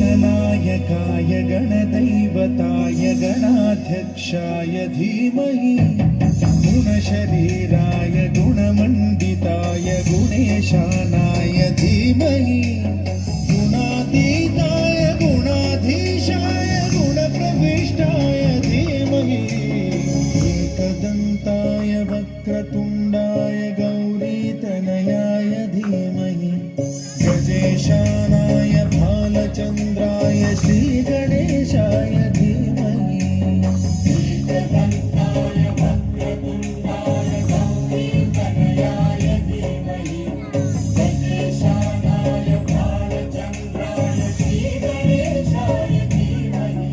गणनायकाय गणदैवताय गणाध्यक्षाय धीमहि गुणशरीराय गुणमण्डिताय गुणेशानाय धीमहि गुणातीताय गुणाधीशाय गुणप्रविष्टाय धीमहि एकदन्ताय वक्रतुण्डाय गौरीतनयाय धीमहि गजेशानाय भालचन्द्राय श्रीगणेशाय धीमहि एकदन्ताय वक्रतुण्डाय गौरीतनयाय धीमहि गजेशानाय भालचन्द्राय श्रीगणेशाय धीमहि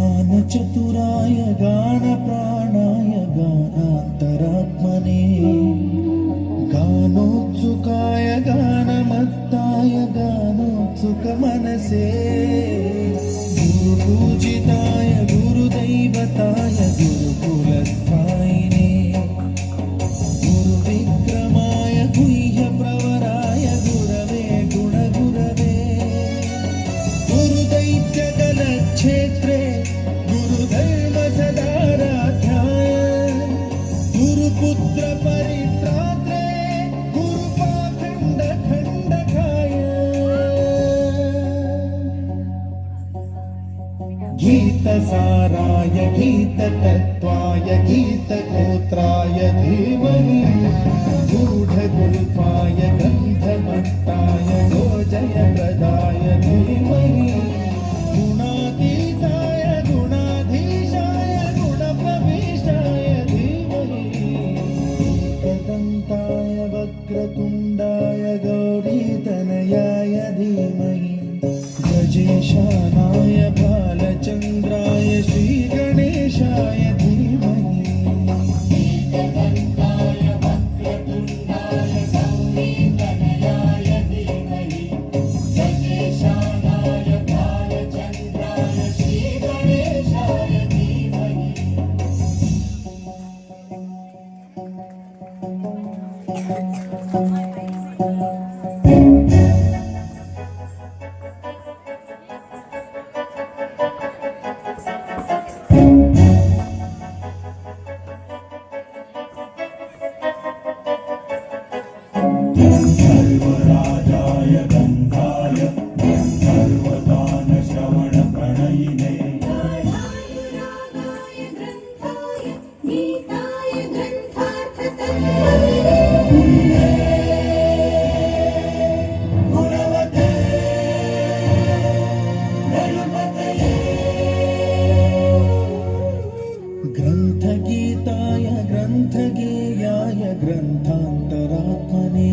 गानचतुराय गानप्राणाय गानान्तरात्मने गानोत्सुकाय गानमत्ताय गानोत्सुकमनसे गुरुपूजिताय गुरुदैवताय गुरुकुलस्थायिने गुरुविक्रमाय गुह्यप्रवराय गुरवे गुणगुरवे गुरुदैत्यकलक्षेत्रे गुरुधर्मसदाराध्याय गुरुपुत्र परित्रात्रे गुरुपाखण्डखण्डकाय गीतसाराय गीततत्त्वाय गीतगोत्राय धीमहि गूढगुल्फाय गन्धमत्ताय गोजयप्रदाय धीमहि गुणातीताय गुणाधीशाय गुणप्रविष्टाय धीमहि एकदन्ताय वक्रतुण्डाय गौरीतनयाय धीमहि गजेशानाय भालचन्द्राय श्रीगणेशाय धीमहि एकदन्ताय वक्रतुण्डाय गौरीतनयाय धीमहि गजेशानाय भालचन्द्राय श्रीगणेशाय धीमहि सर्वराजाय गन्धाय सर्वदानश्रवणप्रणयिने गुणवते गणपतये ग्रन्थगीताय ग्रन्थगेयाय ग्रन्थान्तरात्मने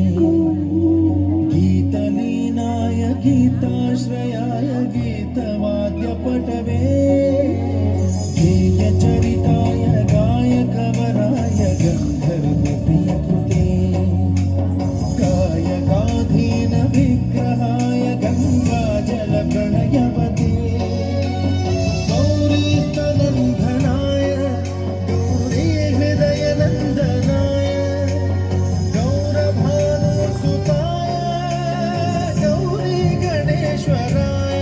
गीतलीनाय गीताश्रयाय गीतवाद्यपटवे गेयचरिताय गायकवराय गन्धर्वप्रियकृते गायकाधीन विग्रहाय गङ्गाजलप्रणयवते गौरीस्तनन्धनाय गौरीहृदयनन्दनाय गौरभानुसुताय गौरीगणेश्वराय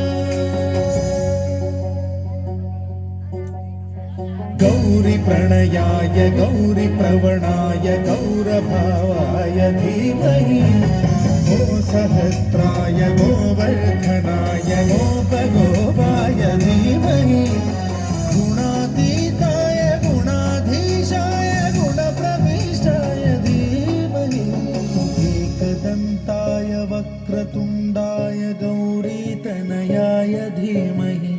गौरीप्रणयाय गौरीप्रवणाय गौरभावाय धीमहि गो सहस्राय गोवर्धनाय गोपगोपाय धीमहि गुणातीताय गुणाधीशाय गुणप्रविष्टाय धीमहि एकदन्ताय वक्रतुण्डाय गौरीतनयाय धीमहि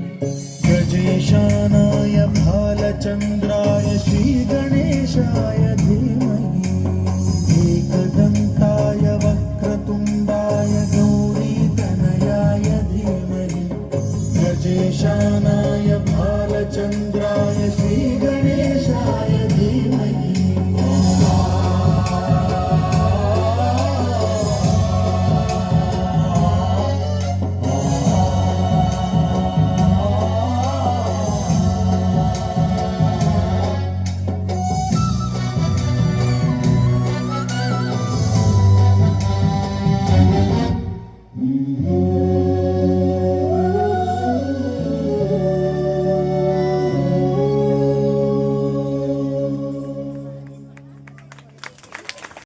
गजेशानाय भालचन्द्राय श्रीगणेशाय धीमहि एकदन्ताय वक्रतुण्डाय गौरीतनयाय धीमहि गजेशानाय भालचन्द्राय श्रीगणेशाय धीमहि